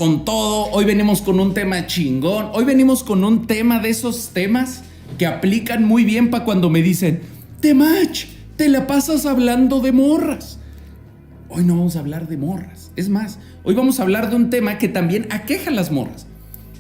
con todo. Hoy venimos con un tema chingón. Hoy venimos con un tema de esos temas que aplican muy bien para cuando me dicen: Temach, te la pasas hablando de morras. Hoy no vamos a hablar de morras. Es más, hoy vamos a hablar de un tema que también aqueja a las morras.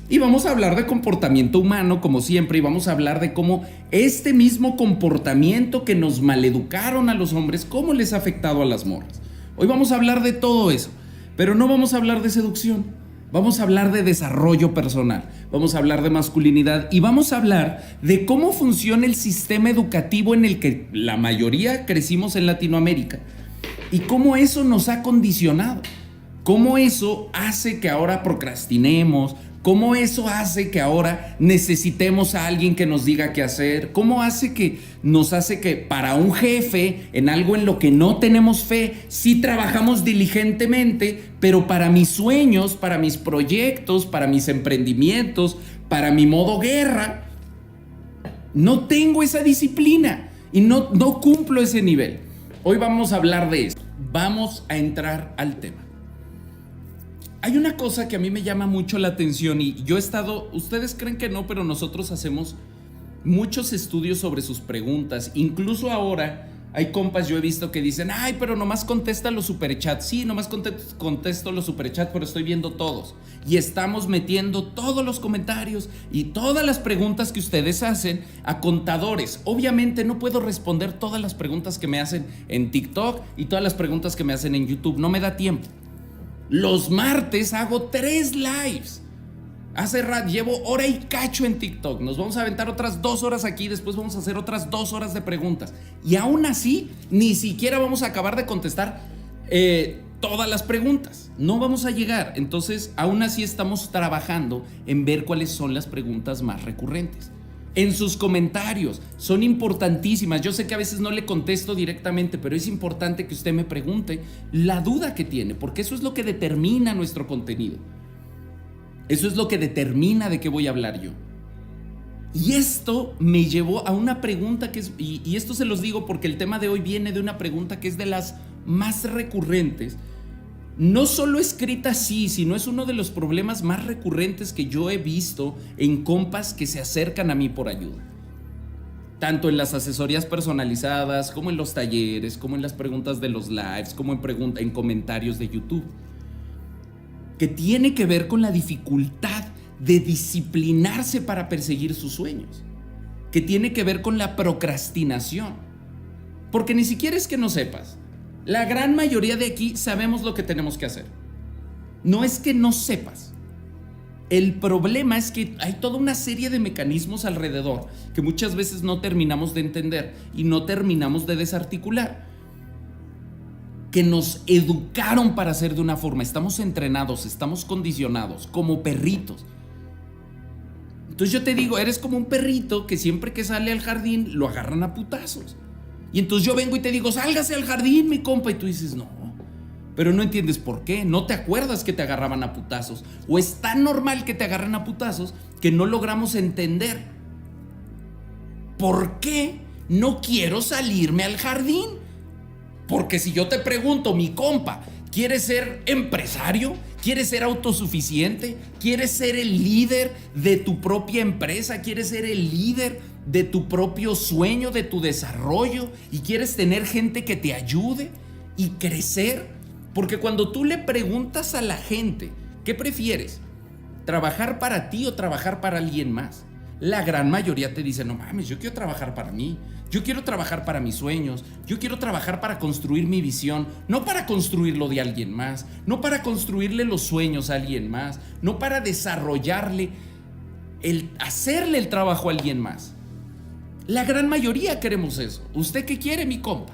Y vamos a hablar de comportamiento humano, como siempre, y vamos a hablar de cómo este mismo comportamiento que nos maleducaron a los hombres, cómo les ha afectado a las morras. Hoy vamos a hablar de todo eso, pero no vamos a hablar de seducción. Vamos a hablar de desarrollo personal, vamos a hablar de masculinidad y vamos a hablar de cómo funciona el sistema educativo en el que la mayoría crecimos en Latinoamérica y cómo eso nos ha condicionado, cómo eso hace que ahora procrastinemos, cómo eso hace que ahora necesitemos a alguien que nos diga qué hacer, cómo hace que nos hace que para un jefe, en algo en lo que no tenemos fe, sí trabajamos diligentemente, pero para mis sueños, para mis proyectos, para mis emprendimientos, para mi modo guerra, no tengo esa disciplina y no cumplo ese nivel. Hoy vamos a hablar de eso. Vamos a entrar al tema. Hay una cosa que a mí me llama mucho la atención y yo he estado, ustedes creen que no, pero nosotros hacemos muchos estudios sobre sus preguntas. Incluso ahora hay compas, yo he visto que dicen: ay, pero nomás contesta los superchats. Sí, nomás contesto los superchats, pero estoy viendo todos. Y estamos metiendo todos los comentarios y todas las preguntas que ustedes hacen a contadores. Obviamente no puedo responder todas las preguntas que me hacen en TikTok y todas las preguntas que me hacen en YouTube. No me da tiempo. Los martes hago 3 lives. Hace rato llevo hora y cacho en TikTok. Nos vamos a aventar otras 2 horas aquí. Después vamos a hacer otras 2 horas de preguntas. Y aún así, ni siquiera vamos a acabar de contestar todas las preguntas. No vamos a llegar. Entonces, aún así estamos trabajando en ver cuáles son las preguntas más recurrentes. En sus comentarios, son importantísimas. Yo sé que a veces no le contesto directamente, pero es importante que usted me pregunte la duda que tiene, porque eso es lo que determina nuestro contenido. Eso es lo que determina de qué voy a hablar yo. Y esto me llevó a una pregunta que es, y esto se los digo porque el tema de hoy viene de una pregunta que es de las más recurrentes. No solo escrita así, sino es uno de los problemas más recurrentes que yo he visto en compas que se acercan a mí por ayuda. Tanto en las asesorías personalizadas, como en los talleres, como en las preguntas de los lives, como en comentarios de YouTube. Que tiene que ver con la dificultad de disciplinarse para perseguir sus sueños. Que tiene que ver con la procrastinación. Porque ni siquiera es que no sepas. La gran mayoría de aquí sabemos lo que tenemos que hacer. No es que no sepas. El problema es que hay toda una serie de mecanismos alrededor que muchas veces no terminamos de entender y no terminamos de desarticular. Que nos educaron para hacer de una forma. Estamos entrenados, estamos condicionados como perritos. Entonces yo te digo, eres como un perrito que siempre que sale al jardín lo agarran a putazos. Y entonces yo vengo y te digo: sálgase al jardín, mi compa. Y tú dices: no, pero no entiendes por qué. No te acuerdas que te agarraban a putazos. O es tan normal que te agarren a putazos que no logramos entender por qué no quiero salirme al jardín. Porque si yo te pregunto, mi compa, ¿quieres ser empresario? ¿Quieres ser autosuficiente? ¿Quieres ser el líder de tu propia empresa? ¿Quieres ser el líder de tu propio sueño, de tu desarrollo? ¿Y quieres tener gente que te ayude y crecer? Porque cuando tú le preguntas a la gente, ¿qué prefieres? ¿Trabajar para ti o trabajar para alguien más? La gran mayoría te dice: no mames, yo quiero trabajar para mí. Yo quiero trabajar para mis sueños. Yo quiero trabajar para construir mi visión, no para construir lo de alguien más, no para construirle los sueños a alguien más, no para desarrollarle, hacerle el trabajo a alguien más. La gran mayoría queremos eso. ¿Usted qué quiere, mi compa?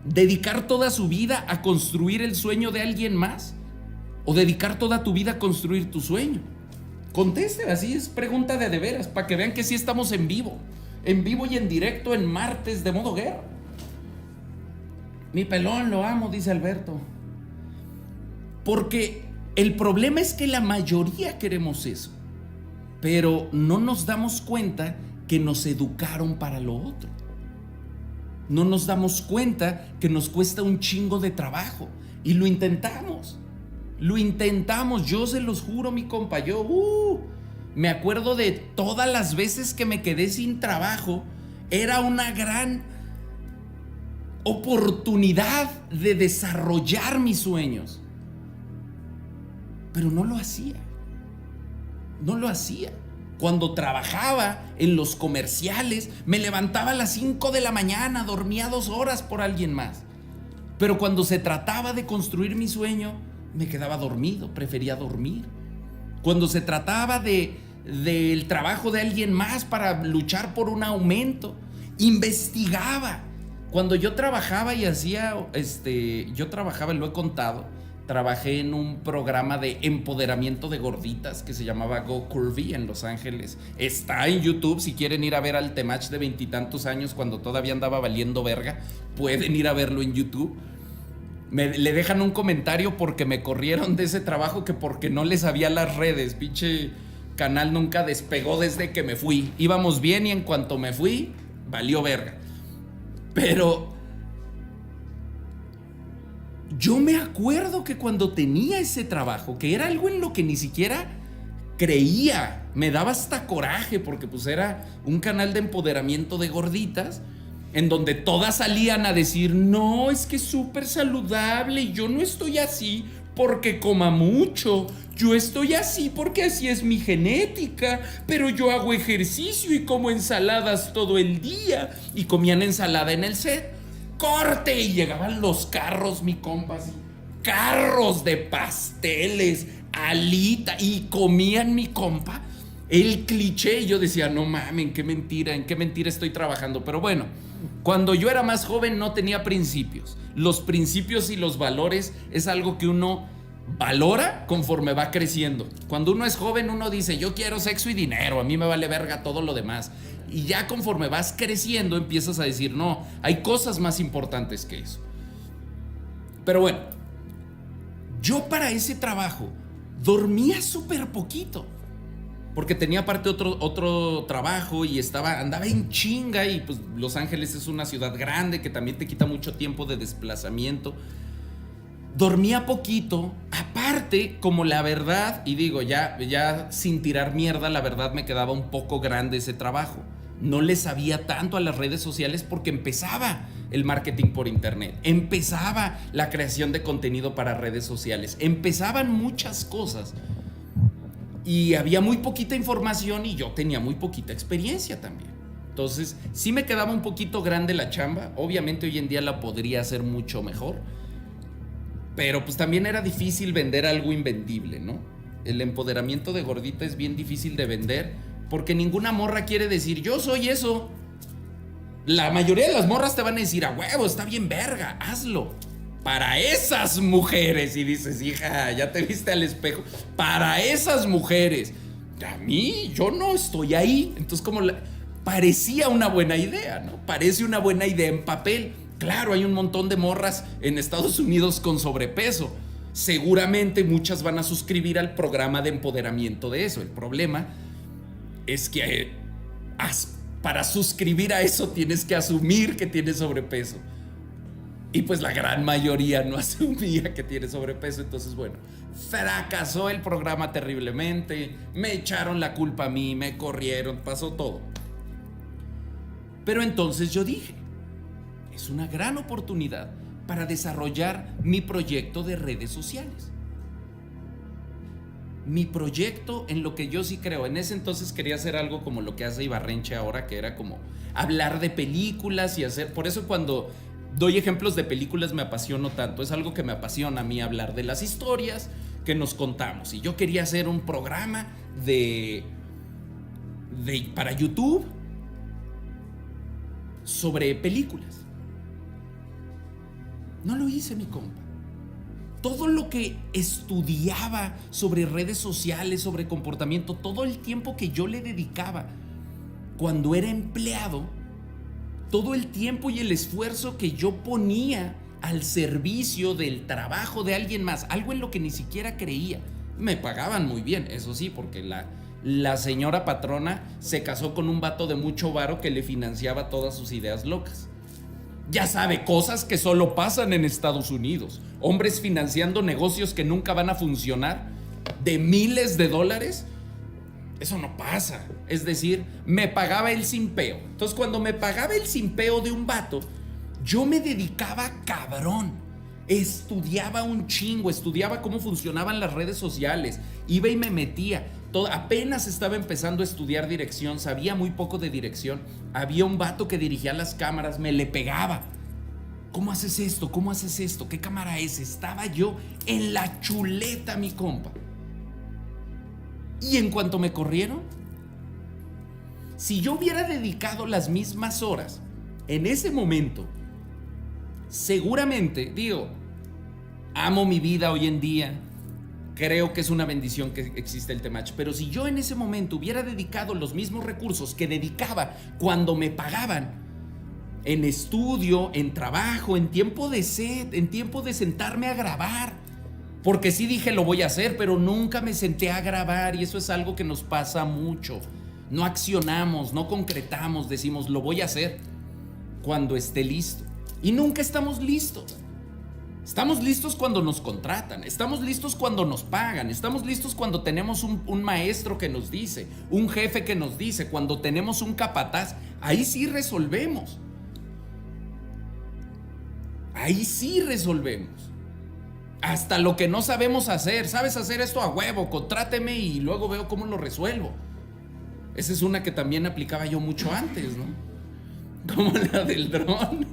¿Dedicar toda su vida a construir el sueño de alguien más? ¿O dedicar toda tu vida a construir tu sueño? Conteste, así es pregunta de veras, para que vean que sí estamos en vivo y en directo en martes de modo guerra. Mi pelón, lo amo, dice Alberto. Porque el problema es que la mayoría queremos eso, pero no nos damos cuenta que nos educaron para lo otro. No nos damos cuenta que nos cuesta un chingo de trabajo y lo intentamos. Lo intentamos, yo se los juro, mi compa. Me acuerdo de todas las veces que me quedé sin trabajo. Era una gran oportunidad de desarrollar mis sueños. Pero no lo hacía. No lo hacía. Cuando trabajaba en los comerciales, me levantaba a las 5 de la mañana, dormía 2 horas por alguien más. Pero cuando se trataba de construir mi sueño, me quedaba dormido, prefería dormir. Cuando se trataba del trabajo de alguien más para luchar por un aumento, investigaba. Cuando yo trabajaba y hacía, yo trabajaba, lo he contado, trabajé en un programa de empoderamiento de gorditas que se llamaba Go Curvy en Los Ángeles. Está en YouTube, si quieren ir a ver al Temach de 20 y tantos años cuando todavía andaba valiendo verga, pueden ir a verlo en YouTube. Le dejan un comentario porque me corrieron de ese trabajo, que porque no les sabía las redes. Pinche canal nunca despegó desde que me fui. Íbamos bien y en cuanto me fui, valió verga. Pero yo me acuerdo que cuando tenía ese trabajo, que era algo en lo que ni siquiera creía, me daba hasta coraje, porque pues era un canal de empoderamiento de gorditas, en donde todas salían a decir, no, es que es súper saludable y yo no estoy así porque coma mucho, yo estoy así porque así es mi genética, pero yo hago ejercicio y como ensaladas todo el día. Y comían ensalada en el set. ¡Corte! Y llegaban los carros, mi compa, así, carros de pasteles, alita, y comían, mi compa, el cliché. Y yo decía, no mames, ¿en qué mentira estoy trabajando? Pero bueno, cuando yo era más joven no tenía principios. Los principios y los valores es algo que uno valora conforme va creciendo. Cuando uno es joven, uno dice, yo quiero sexo y dinero, a mí me vale verga todo lo demás. Y ya conforme vas creciendo empiezas a decir, no, hay cosas más importantes que eso. Pero bueno, yo para ese trabajo dormía súper poquito, porque tenía aparte otro trabajo y andaba en chinga. Y pues Los Ángeles es una ciudad grande que también te quita mucho tiempo de desplazamiento. Dormía poquito, aparte, como la verdad, y digo, ya sin tirar mierda, la verdad me quedaba un poco grande ese trabajo. No le sabía tanto a las redes sociales porque empezaba el marketing por internet, empezaba la creación de contenido para redes sociales, empezaban muchas cosas y había muy poquita información y yo tenía muy poquita experiencia también. Entonces, sí me quedaba un poquito grande la chamba. Obviamente hoy en día la podría hacer mucho mejor, pero pues también era difícil vender algo invendible, ¿no? El empoderamiento de gordita es bien difícil de vender porque ninguna morra quiere decir, yo soy eso. La mayoría de las morras te van a decir, a huevo, está bien verga, hazlo. Para esas mujeres. Y dices, hija, ya te viste al espejo. Para esas mujeres. A mí, yo no estoy ahí. Entonces parecía una buena idea, ¿no? Parece una buena idea en papel. Claro, hay un montón de morras en Estados Unidos con sobrepeso. Seguramente muchas van a suscribir al programa de empoderamiento de eso. El problema es que para suscribir a eso tienes que asumir que tienes sobrepeso. Y pues la gran mayoría no asumía que tiene sobrepeso. Entonces, bueno, fracasó el programa terriblemente. Me echaron la culpa a mí, me corrieron, pasó todo. Pero entonces yo dije, es una gran oportunidad para desarrollar mi proyecto de redes sociales. Mi proyecto en lo que yo sí creo. En ese entonces quería hacer algo como lo que hace Ibarrenche ahora, que era como hablar de películas y hacer... Por eso cuando doy ejemplos de películas me apasiono tanto. Es algo que me apasiona a mí, hablar de las historias que nos contamos. Y yo quería hacer un programa para YouTube sobre películas. No lo hice, mi compa. Todo lo que estudiaba sobre redes sociales, sobre comportamiento, todo el tiempo que yo le dedicaba cuando era empleado, todo el tiempo y el esfuerzo que yo ponía al servicio del trabajo de alguien más, algo en lo que ni siquiera creía. Me pagaban muy bien, eso sí, porque la señora patrona se casó con un vato de mucho varo que le financiaba todas sus ideas locas. Ya sabe, cosas que solo pasan en Estados Unidos. Hombres financiando negocios que nunca van a funcionar de miles de dólares. Eso no pasa. Es decir, me pagaba el simpeo. Entonces, cuando me pagaba el simpeo de un vato, yo me dedicaba cabrón. Estudiaba un chingo, estudiaba cómo funcionaban las redes sociales. Iba y me metía. Apenas estaba empezando a estudiar dirección, sabía muy poco de dirección. Había un vato que dirigía las cámaras, me le pegaba. ¿Cómo haces esto? ¿Cómo haces esto? ¿Qué cámara es? Estaba yo en la chuleta, mi compa. Y en cuanto me corrieron, si yo hubiera dedicado las mismas horas en ese momento, seguramente, digo, amo mi vida hoy en día, creo que es una bendición que existe el Temach, pero si yo en ese momento hubiera dedicado los mismos recursos que dedicaba cuando me pagaban, en estudio, en trabajo, en tiempo de set, en tiempo de sentarme a grabar, porque sí dije lo voy a hacer, pero nunca me senté a grabar, y eso es algo que nos pasa mucho. No accionamos, no concretamos, decimos lo voy a hacer cuando esté listo, y nunca estamos listos. Estamos listos cuando nos contratan, estamos listos cuando nos pagan, estamos listos cuando tenemos un maestro que nos dice, un jefe que nos dice, cuando tenemos un capataz. Ahí sí resolvemos. Ahí sí resolvemos. Hasta lo que no sabemos hacer. ¿Sabes hacer esto? A huevo, contráteme y luego veo cómo lo resuelvo. Esa es una que también aplicaba yo mucho antes, ¿no? Como la del dron.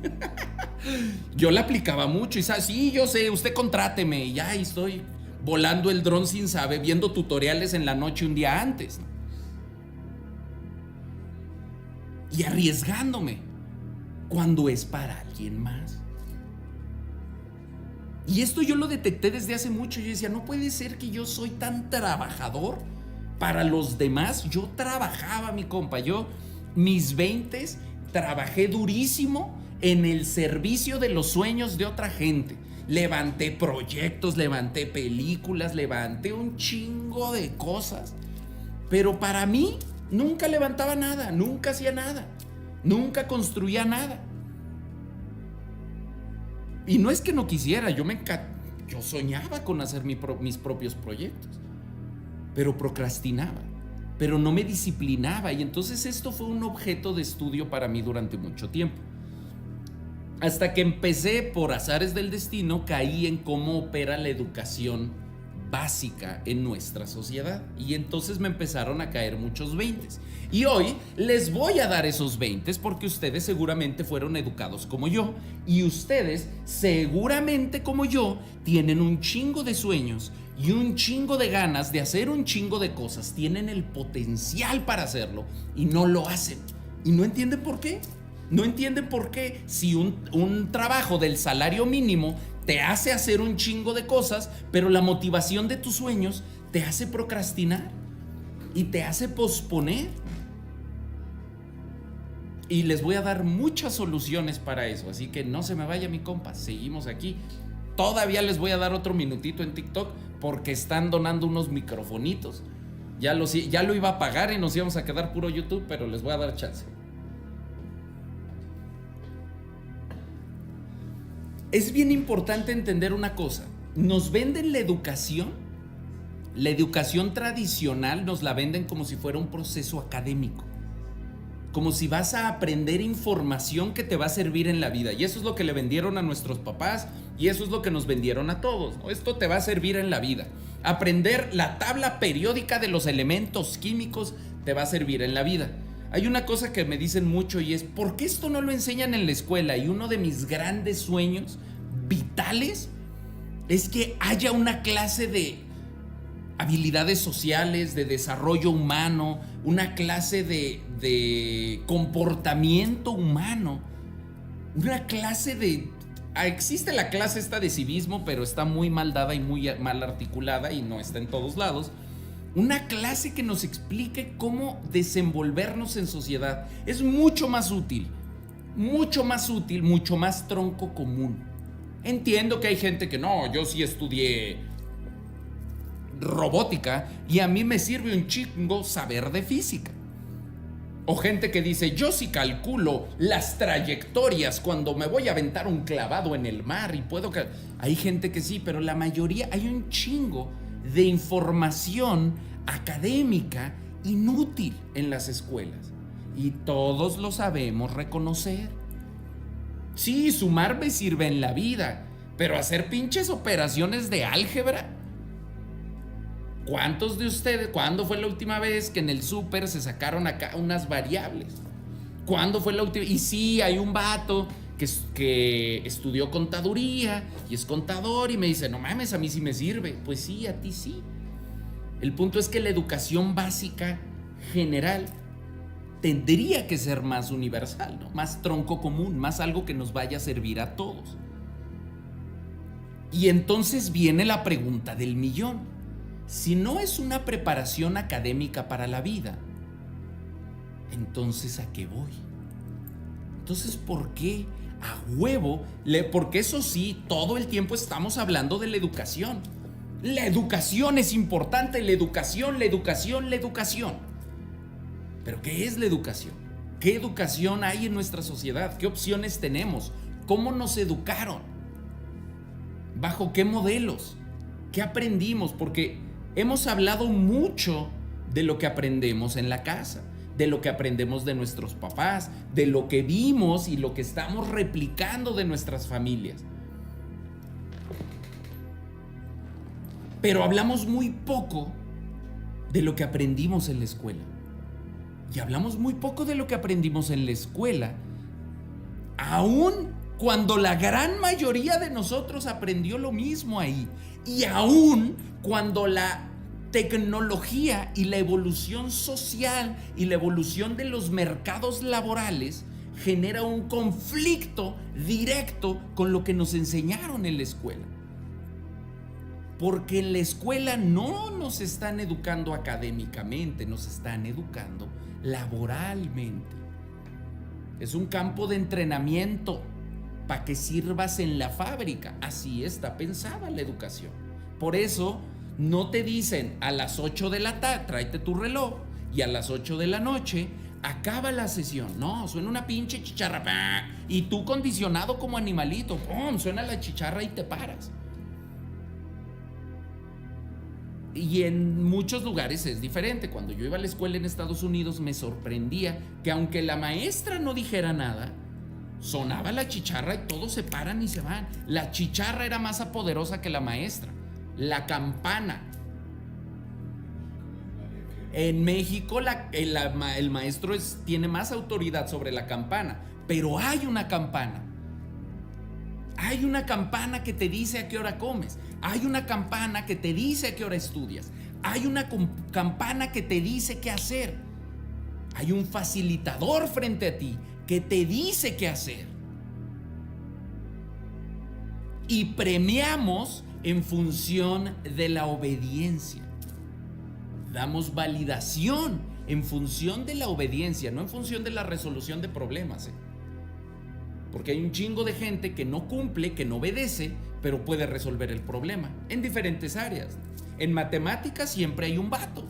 Yo la aplicaba mucho y sabes, sí, yo sé, usted contráteme. Y ya estoy volando el dron sin saber, viendo tutoriales en la noche un día antes, ¿no? Y arriesgándome cuando es para alguien más. Y esto yo lo detecté desde hace mucho. Yo decía, no puede ser que yo soy tan trabajador para los demás. Yo trabajaba, mi compa. Yo, mis 20s, trabajé durísimo en el servicio de los sueños de otra gente. Levanté proyectos, levanté películas, levanté un chingo de cosas. Pero para mí, nunca levantaba nada, nunca hacía nada, nunca construía nada. Y no es que no quisiera, yo soñaba con hacer mis propios proyectos, pero procrastinaba, pero no me disciplinaba, y entonces esto fue un objeto de estudio para mí durante mucho tiempo. Hasta que empecé, por azares del destino, caí en cómo opera la educación básica en nuestra sociedad, y entonces me empezaron a caer muchos 20s. Y hoy les voy a dar esos 20s porque ustedes seguramente fueron educados como yo, y ustedes seguramente como yo tienen un chingo de sueños y un chingo de ganas de hacer un chingo de cosas. Tienen el potencial para hacerlo y no lo hacen, y no entienden por qué. No entienden por qué, si un trabajo del salario mínimo te hace hacer un chingo de cosas, pero la motivación de tus sueños te hace procrastinar y te hace posponer. Y les voy a dar muchas soluciones para eso, así que no se me vaya, mi compa, seguimos aquí. Todavía les voy a dar otro minutito en TikTok porque están donando unos microfonitos. Ya lo iba a pagar y nos íbamos a quedar puro YouTube, pero les voy a dar chance. Es bien importante entender una cosa. Nos venden la educación tradicional nos la venden como si fuera un proceso académico, como si vas a aprender información que te va a servir en la vida. Y eso es lo que le vendieron a nuestros papás, y eso es lo que nos vendieron a todos, ¿no? Esto te va a servir en la vida. Aprender la tabla periódica de los elementos químicos te va a servir en la vida. Hay una cosa que me dicen mucho, y es, ¿por qué esto no lo enseñan en la escuela? Y uno de mis grandes sueños vitales es que haya una clase de habilidades sociales, de desarrollo humano, una clase de comportamiento humano, una clase de... Existe la clase esta de civismo, pero está muy mal dada y muy mal articulada y no está en todos lados. Una clase que nos explique cómo desenvolvernos en sociedad es mucho más útil, mucho más tronco común. Entiendo que hay gente que no, yo sí estudié robótica y a mí me sirve un chingo saber de física. O gente que dice, yo sí calculo las trayectorias cuando me voy a aventar un clavado en el mar y puedo... Hay gente que sí, pero la mayoría, hay un chingo de información académica inútil en las escuelas. Y todos lo sabemos reconocer. Sí, sumar me sirve en la vida, pero hacer pinches operaciones de álgebra... ¿Cuántos de ustedes, cuándo fue la última vez que en el súper se sacaron acá unas variables? ¿Cuándo fue la última? Y sí, hay un vato que estudió contaduría y es contador y me dice, no mames, a mí sí me sirve. Pues sí, a ti sí. El punto es que la educación básica general tendría que ser más universal, ¿no? Más tronco común, más algo que nos vaya a servir a todos. Y entonces viene la pregunta del millón. Si no es una preparación académica para la vida, entonces ¿a qué voy? Entonces, ¿por qué a huevo? Porque eso sí, todo el tiempo estamos hablando de la educación. La educación es importante, la educación, la educación, la educación. ¿Pero qué es la educación? ¿Qué educación hay en nuestra sociedad? ¿Qué opciones tenemos? ¿Cómo nos educaron? ¿Bajo qué modelos? ¿Qué aprendimos? Porque hemos hablado mucho de lo que aprendemos en la casa, de lo que aprendemos de nuestros papás, de lo que vimos y lo que estamos replicando de nuestras familias. Pero hablamos muy poco de lo que aprendimos en la escuela. Y hablamos muy poco de lo que aprendimos en la escuela, aún cuando la gran mayoría de nosotros aprendió lo mismo ahí. Y aún cuando la tecnología y la evolución social y la evolución de los mercados laborales genera un conflicto directo con lo que nos enseñaron en la escuela. Porque en la escuela no nos están educando académicamente, nos están educando laboralmente. Es un campo de entrenamiento para que sirvas en la fábrica. Así está pensada la educación. Por eso no te dicen a las 8 de la tarde, tráete tu reloj, y a las 8 de la noche acaba la sesión. No, suena una pinche chicharra, ¡pah! Y tú condicionado como animalito, ¡pum! Suena la chicharra y te paras. Y en muchos lugares es diferente. Cuando yo iba a la escuela en Estados Unidos me sorprendía que aunque la maestra no dijera nada, sonaba la chicharra y todos se paran y se van. La chicharra era más poderosa que la maestra. La campana. En México el maestro tiene más autoridad sobre la campana, pero hay una campana. Hay una campana que te dice a qué hora comes. Hay una campana que te dice a qué hora estudias. Hay una campana que te dice qué hacer. Hay un facilitador frente a ti que te dice qué hacer. Y premiamos en función de la obediencia. Damos validación en función de la obediencia, no en función de la resolución de problemas. Porque hay un chingo de gente que no cumple, que no obedece, pero puede resolver el problema en diferentes áreas. En matemáticas siempre hay un vato.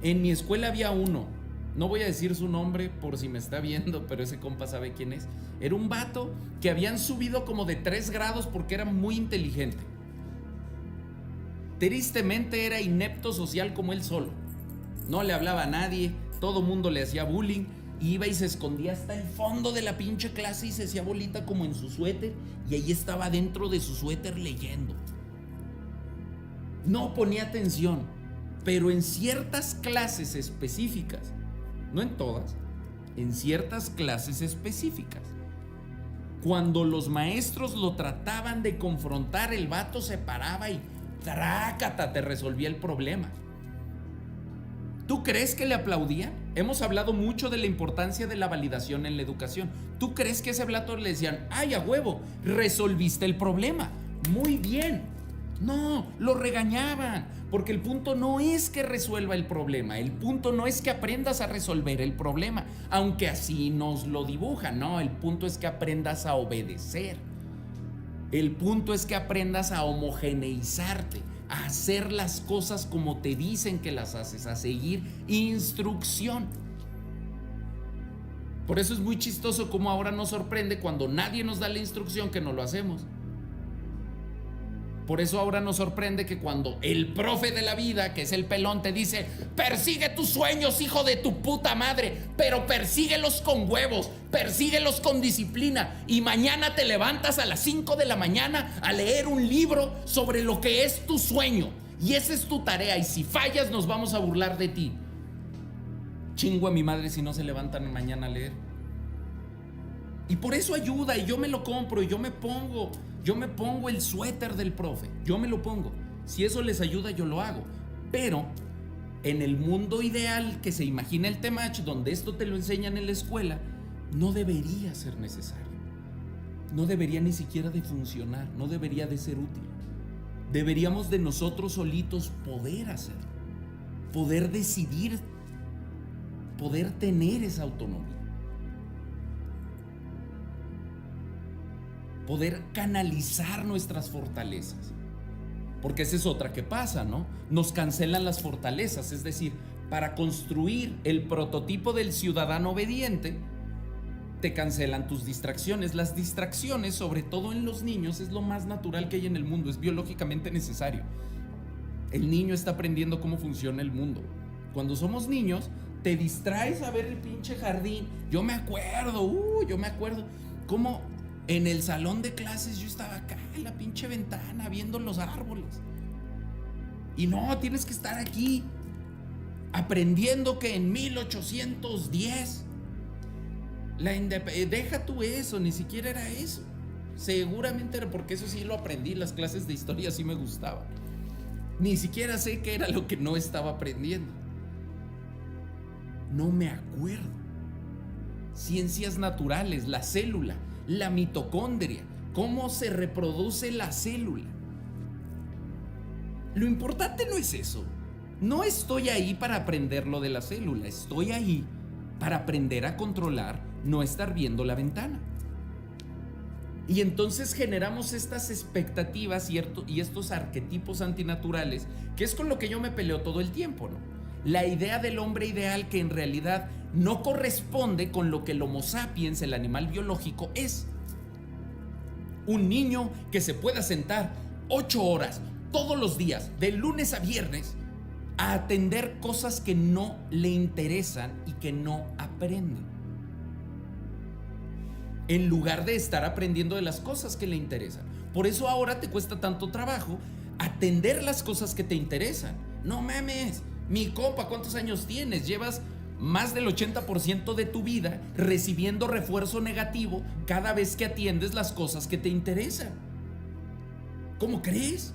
En mi escuela había uno, no voy a decir su nombre por si me está viendo, pero ese compa sabe quién es. Era un vato que habían subido como de 3 grados porque era muy inteligente. Tristemente era inepto social como él solo. No le hablaba a nadie, todo mundo le hacía bullying. Iba y se escondía hasta el fondo de la pinche clase y se hacía bolita como en su suéter, y ahí estaba dentro de su suéter leyendo. No ponía atención, pero en ciertas clases específicas, no en todas, en ciertas clases específicas, cuando los maestros lo trataban de confrontar, el vato se paraba y trácata, te resolvía el problema. ¿Tú crees que le aplaudían? Hemos hablado mucho de la importancia de la validación en la educación. ¿Tú crees que a ese vato le decían, ay, a huevo, resolviste el problema? Muy bien. No, lo regañaban, porque el punto no es que resuelva el problema, el punto no es que aprendas a resolver el problema, aunque así nos lo dibujan, no, el punto es que aprendas a obedecer. El punto es que aprendas a homogeneizarte, a hacer las cosas como te dicen que las haces, a seguir instrucción. Por eso es muy chistoso cómo ahora nos sorprende cuando nadie nos da la instrucción que no lo hacemos. Por eso ahora nos sorprende que cuando el profe de la vida, que es el pelón, te dice: persigue tus sueños, hijo de tu puta madre, pero persíguelos con huevos, persíguelos con disciplina, y mañana te levantas a las 5 de la mañana a leer un libro sobre lo que es tu sueño, y esa es tu tarea, y si fallas nos vamos a burlar de ti. Chingo a mi madre si no se levantan mañana a leer. Y por eso ayuda, y yo me lo compro, y yo me pongo el suéter del profe, yo me lo pongo. Si eso les ayuda, yo lo hago. Pero en el mundo ideal que se imagina el Temach, donde esto te lo enseñan en la escuela, no debería ser necesario. No debería ni siquiera de funcionar, no debería de ser útil. Deberíamos de nosotros solitos poder hacerlo, poder decidir, poder tener esa autonomía, poder canalizar nuestras fortalezas. Porque esa es otra que pasa, ¿no? Nos cancelan las fortalezas, es decir, para construir el prototipo del ciudadano obediente, te cancelan tus distracciones. Las distracciones, sobre todo en los niños, es lo más natural que hay en el mundo, es biológicamente necesario. El niño está aprendiendo cómo funciona el mundo. Cuando somos niños, te distraes a ver el pinche jardín. Yo me acuerdo cómo en el salón de clases yo estaba acá en la pinche ventana viendo los árboles. Y no, tienes que estar aquí aprendiendo que en 1810 deja tú eso, ni siquiera era eso. Seguramente era porque eso sí lo aprendí, las clases de historia sí me gustaban. Ni siquiera sé qué era lo que no estaba aprendiendo. No me acuerdo. Ciencias naturales, la célula, la mitocondria, cómo se reproduce la célula. Lo importante no es eso. No estoy ahí para aprender lo de la célula, estoy ahí para aprender a controlar no estar viendo la ventana. Y entonces generamos estas expectativas y estos arquetipos antinaturales, que es con lo que yo me peleo todo el tiempo, ¿no? La idea del hombre ideal, que en realidad no corresponde con lo que el Homo sapiens, el animal biológico, es. Un niño que se pueda sentar 8 horas todos los días, de lunes a viernes, a atender cosas que no le interesan y que no aprende, en lugar de estar aprendiendo de las cosas que le interesan. Por eso ahora te cuesta tanto trabajo atender las cosas que te interesan. No mames, mi compa, ¿cuántos años tienes? Llevas más del 80% de tu vida recibiendo refuerzo negativo cada vez que atiendes las cosas que te interesan. ¿Cómo crees?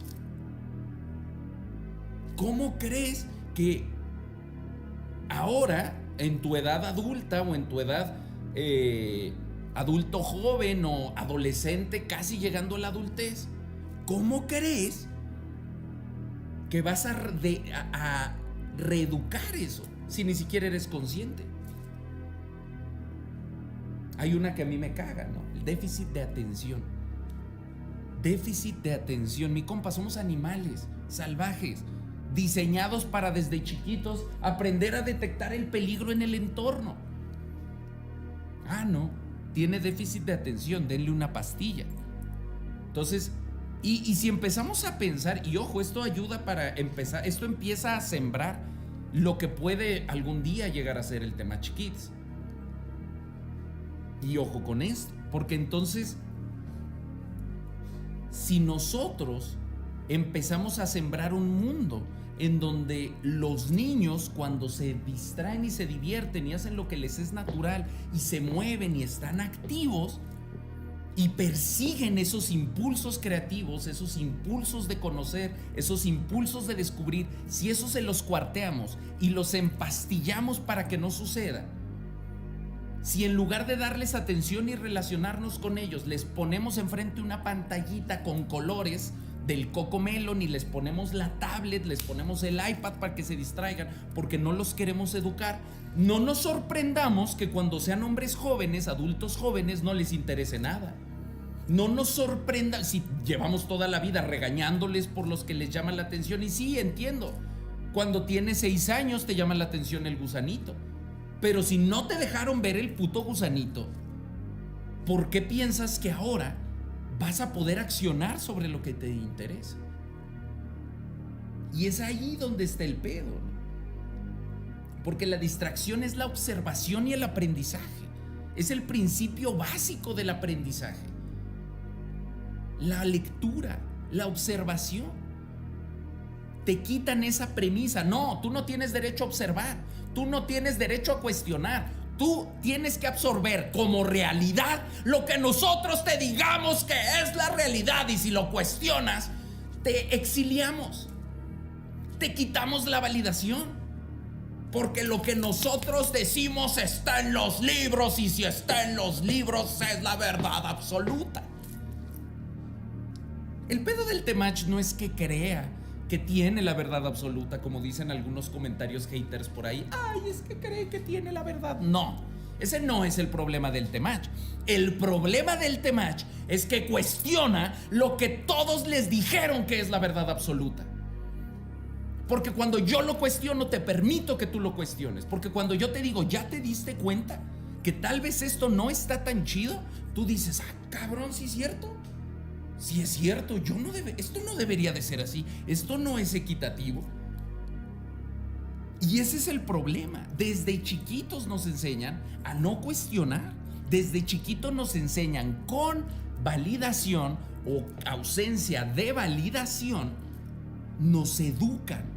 ¿Cómo crees que ahora, en tu edad adulta o en tu edad adulto joven o adolescente, casi llegando a la adultez, cómo crees que vas a reeducar eso si ni siquiera eres consciente? Hay una que a mí me caga, ¿no? El déficit de atención. Déficit de atención. Mi compa, somos animales salvajes, diseñados para desde chiquitos aprender a detectar el peligro en el entorno. Ah, no, tiene déficit de atención, denle una pastilla. Entonces, y si empezamos a pensar, y ojo, esto ayuda para empezar, esto empieza a sembrar lo que puede algún día llegar a ser el Temach Kids. Y ojo con esto, porque entonces, si nosotros empezamos a sembrar un mundo en donde los niños, cuando se distraen y se divierten y hacen lo que les es natural y se mueven y están activos y persiguen esos impulsos creativos, esos impulsos de conocer, esos impulsos de descubrir, si eso se los cuarteamos y los empastillamos para que no suceda, si en lugar de darles atención y relacionarnos con ellos, les ponemos enfrente una pantallita con colores del Cocomelon y les ponemos la tablet, les ponemos el iPad para que se distraigan porque no los queremos educar, no nos sorprendamos que cuando sean hombres jóvenes, adultos jóvenes, no les interese nada. No nos sorprenda si llevamos toda la vida regañándoles por los que les llama la atención. Y sí, entiendo, cuando tienes 6 años te llama la atención el gusanito, Pero si no te dejaron ver el puto gusanito, ¿por qué piensas que ahora vas a poder accionar sobre lo que te interesa? Y es ahí donde está el pedo, ¿no? Porque la distracción es la observación y el aprendizaje. Es el principio básico del aprendizaje. La lectura, la observación. Te quitan esa premisa. No, tú no tienes derecho a observar. Tú no tienes derecho a cuestionar. Tú tienes que absorber como realidad lo que nosotros te digamos que es la realidad. Y si lo cuestionas, te exiliamos. Te quitamos la validación. Porque lo que nosotros decimos está en los libros, y si está en los libros es la verdad absoluta. El pedo del Temach no es que crea que tiene la verdad absoluta, como dicen algunos comentarios haters por ahí. Ay, es que cree que tiene la verdad. No, ese no es el problema del Temach. El problema del Temach es que cuestiona lo que todos les dijeron que es la verdad absoluta. Porque cuando yo lo cuestiono, te permito que tú lo cuestiones. Porque cuando yo te digo, ¿ya te diste cuenta que tal vez esto no está tan chido? Tú dices, ah, cabrón, ¿sí es cierto? Sí es cierto, esto no debería de ser así. Esto no es equitativo. Y ese es el problema. Desde chiquitos nos enseñan a no cuestionar. Desde chiquitos nos enseñan con validación o ausencia de validación. Nos educan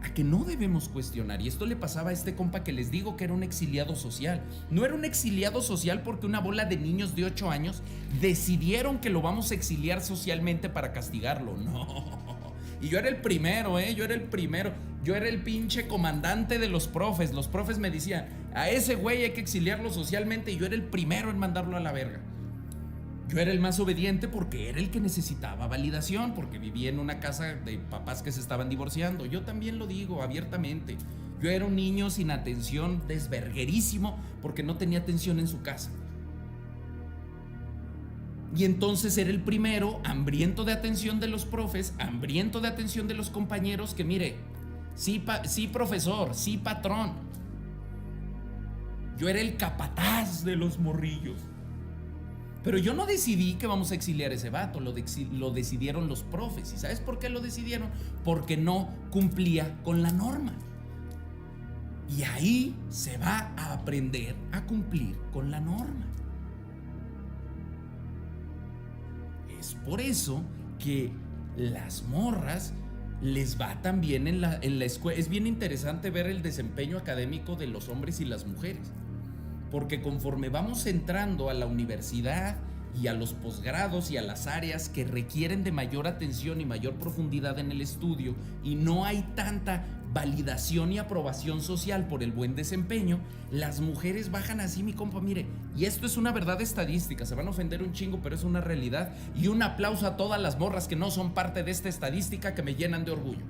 a que no debemos cuestionar. Y esto le pasaba a este compa que les digo que era un exiliado social. No era un exiliado social porque una bola de niños de 8 años decidieron que lo vamos a exiliar socialmente para castigarlo. No. Y yo era el primero, yo era el primero. Yo era el pinche comandante de los profes. Los profes me decían, a ese güey hay que exiliarlo socialmente. Y yo era el primero en mandarlo a la verga. Yo era el más obediente porque era el que necesitaba validación, porque vivía en una casa de papás que se estaban divorciando. Yo también lo digo abiertamente. Yo era un niño sin atención, desverguerísimo, porque no tenía atención en su casa. Y entonces era el primero, hambriento de atención de los profes, hambriento de atención de los compañeros, que mire, sí profesor, sí patrón. Yo era el capataz de los morrillos. Pero yo no decidí que vamos a exiliar a ese vato, lo decidieron los profes. ¿Y sabes por qué lo decidieron? Porque no cumplía con la norma. Y ahí se va a aprender a cumplir con la norma. Es por eso que las morras les va también en la escuela. Es bien interesante ver el desempeño académico de los hombres y las mujeres. Porque conforme vamos entrando a la universidad y a los posgrados y a las áreas que requieren de mayor atención y mayor profundidad en el estudio, y no hay tanta validación y aprobación social por el buen desempeño, las mujeres bajan así, mi compa, mire, y esto es una verdad estadística, se van a ofender un chingo, pero es una realidad, y un aplauso a todas las morras que no son parte de esta estadística que me llenan de orgullo.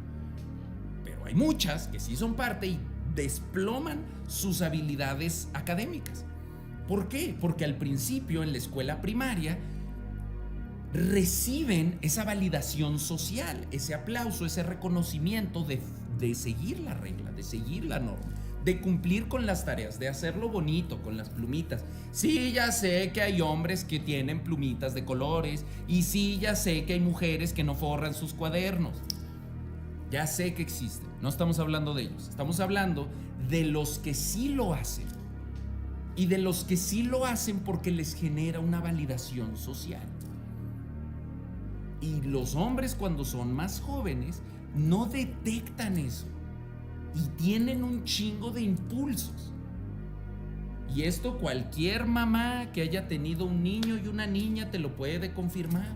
Pero hay muchas que sí son parte y desploman sus habilidades académicas. ¿Por qué? Porque al principio en la escuela primaria reciben esa validación social, ese aplauso, ese reconocimiento de seguir la regla, de seguir la norma, de cumplir con las tareas, de hacerlo bonito con las plumitas. Sí, ya sé que hay hombres que tienen plumitas de colores, y sí, ya sé que hay mujeres que no forran sus cuadernos. Ya sé que existen, no estamos hablando de ellos, estamos hablando de los que sí lo hacen. Y de los que sí lo hacen porque les genera una validación social. Y los hombres, cuando son más jóvenes, no detectan eso. Y tienen un chingo de impulsos. Y esto cualquier mamá que haya tenido un niño y una niña te lo puede confirmar.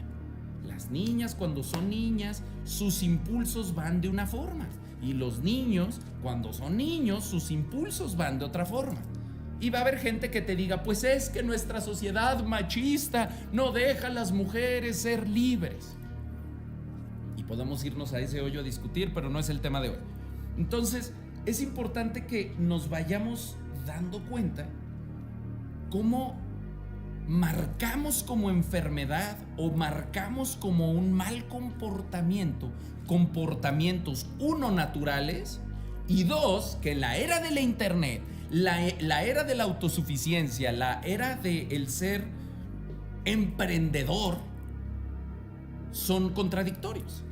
Las niñas, cuando son niñas, sus impulsos van de una forma. Y los niños, cuando son niños, sus impulsos van de otra forma. Y va a haber gente que te diga, pues es que nuestra sociedad machista no deja a las mujeres ser libres. Y podemos irnos a ese hoyo a discutir, pero no es el tema de hoy. Entonces, es importante que nos vayamos dando cuenta cómo marcamos como enfermedad o marcamos como un mal comportamiento, comportamientos, uno, naturales, y dos, que en la era de la internet, La era de la autosuficiencia, la era del ser emprendedor, son contradictorios.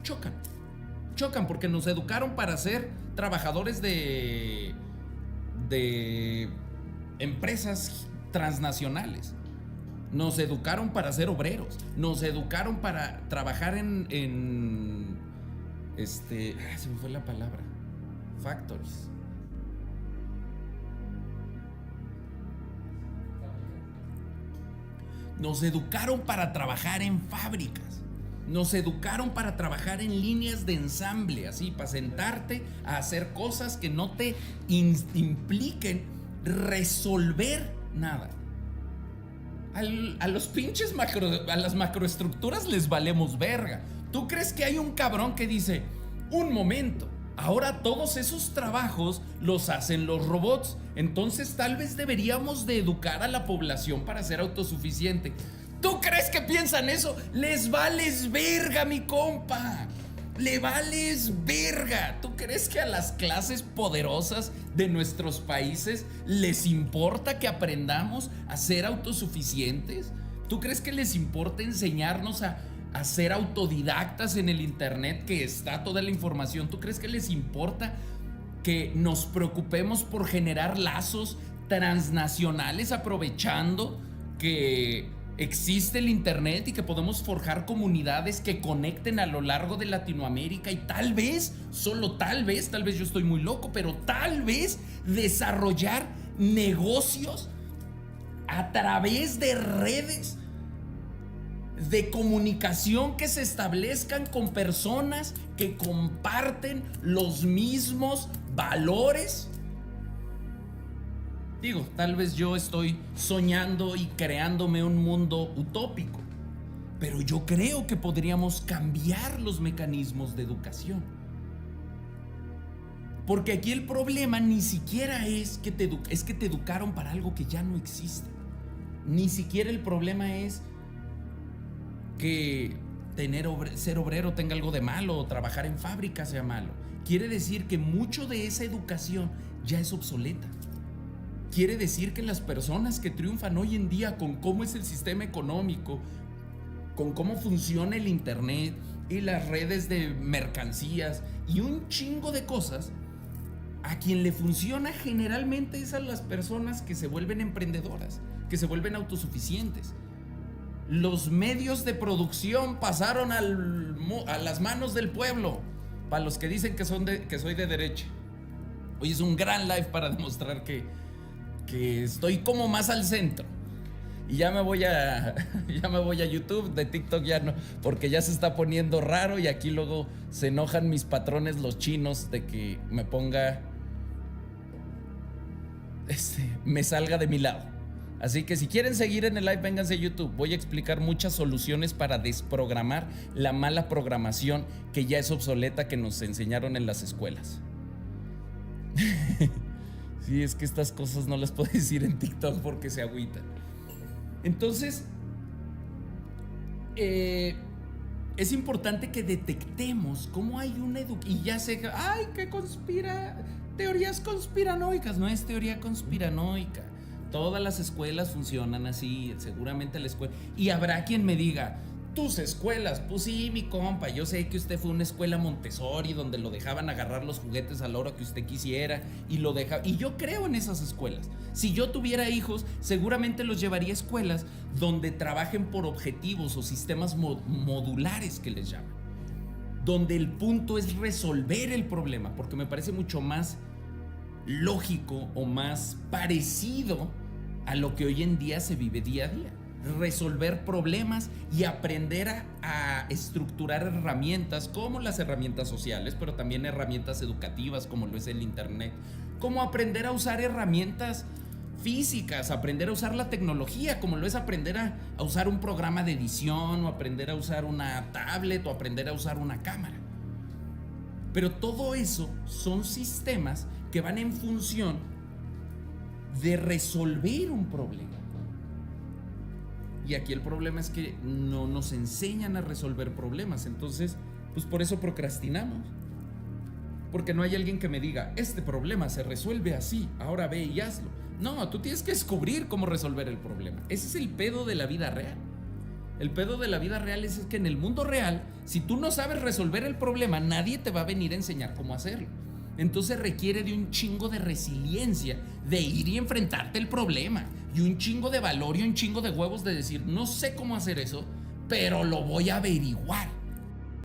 Chocan porque nos educaron para ser trabajadores de empresas transnacionales. Nos educaron para ser obreros. Nos educaron para trabajar se me fue la palabra. Factories. Nos educaron para trabajar en fábricas. Nos educaron para trabajar en líneas de ensamble, así, para sentarte a hacer cosas que no te impliquen resolver nada. A los pinches a las macroestructuras les valemos verga. ¿Tú crees que hay un cabrón que dice, un momento, ahora todos esos trabajos los hacen los robots, entonces tal vez deberíamos de educar a la población para ser autosuficiente? ¿Tú crees que piensan eso? Les vales verga, mi compa. Le vales verga. ¿Tú crees que a las clases poderosas de nuestros países les importa que aprendamos a ser autosuficientes? ¿Tú crees que les importa enseñarnos a ser autodidactas en el internet, que está toda la información? ¿Tú crees que les importa que nos preocupemos por generar lazos transnacionales aprovechando que existe el internet y que podemos forjar comunidades que conecten a lo largo de Latinoamérica y tal vez, solo tal vez yo estoy muy loco, pero tal vez desarrollar negocios a través de redes de comunicación que se establezcan con personas que comparten los mismos valores? Digo, tal vez yo estoy soñando y creándome un mundo utópico, pero yo creo que podríamos cambiar los mecanismos de educación. Porque aquí el problema ni siquiera es que te educaron para algo que ya no existe. Ni siquiera el problema es que ser obrero tenga algo de malo o trabajar en fábrica sea malo. Quiere decir que mucho de esa educación ya es obsoleta. Quiere decir que las personas que triunfan hoy en día con cómo es el sistema económico, con cómo funciona el internet y las redes de mercancías y un chingo de cosas, a quien le funciona generalmente es a las personas que se vuelven emprendedoras, que se vuelven autosuficientes. Los medios de producción pasaron a las manos del pueblo. Para los que dicen que soy de derecha, hoy es un gran live para demostrar que estoy como más al centro. Y ya me voy a YouTube. De TikTok ya no, porque ya se está poniendo raro y aquí luego se enojan mis patrones los chinos de que me salga de mi lado. Así que si quieren seguir en el live, vénganse a YouTube. Voy a explicar muchas soluciones para desprogramar la mala programación que ya es obsoleta, que nos enseñaron en las escuelas. Sí, es que estas cosas no las puedo decir en TikTok porque se agüitan. Entonces, es importante que detectemos cómo hay una y ya sé que, teorías conspiranoicas. No es teoría conspiranoica. Todas las escuelas funcionan así, seguramente la escuela. Y habrá quien me diga, tus escuelas, pues sí, mi compa, yo sé que usted fue una escuela Montessori donde lo dejaban agarrar los juguetes a la hora que usted quisiera y yo creo en esas escuelas. Si yo tuviera hijos, seguramente los llevaría a escuelas donde trabajen por objetivos o sistemas modulares que les llaman, donde el punto es resolver el problema, porque me parece mucho más lógico o más parecido a lo que hoy en día se vive día a día. Resolver problemas y aprender a estructurar herramientas como las herramientas sociales, pero también herramientas educativas como lo es el internet, como aprender a usar herramientas físicas, aprender a usar la tecnología, como lo es aprender a usar un programa de edición o aprender a usar una tablet o aprender a usar una cámara. Pero todo eso son sistemas que van en función de resolver un problema. Y aquí el problema es que no nos enseñan a resolver problemas. Entonces, pues por eso procrastinamos. Porque no hay alguien que me diga, este problema se resuelve así, ahora ve y hazlo. No, tú tienes que descubrir cómo resolver el problema. Ese es el pedo de la vida real. El pedo de la vida real es que en el mundo real, si tú no sabes resolver el problema, nadie te va a venir a enseñar cómo hacerlo. Entonces requiere de un chingo de resiliencia, de ir y enfrentarte el problema, y un chingo de valor y un chingo de huevos de decir, no sé cómo hacer eso, pero lo voy a averiguar.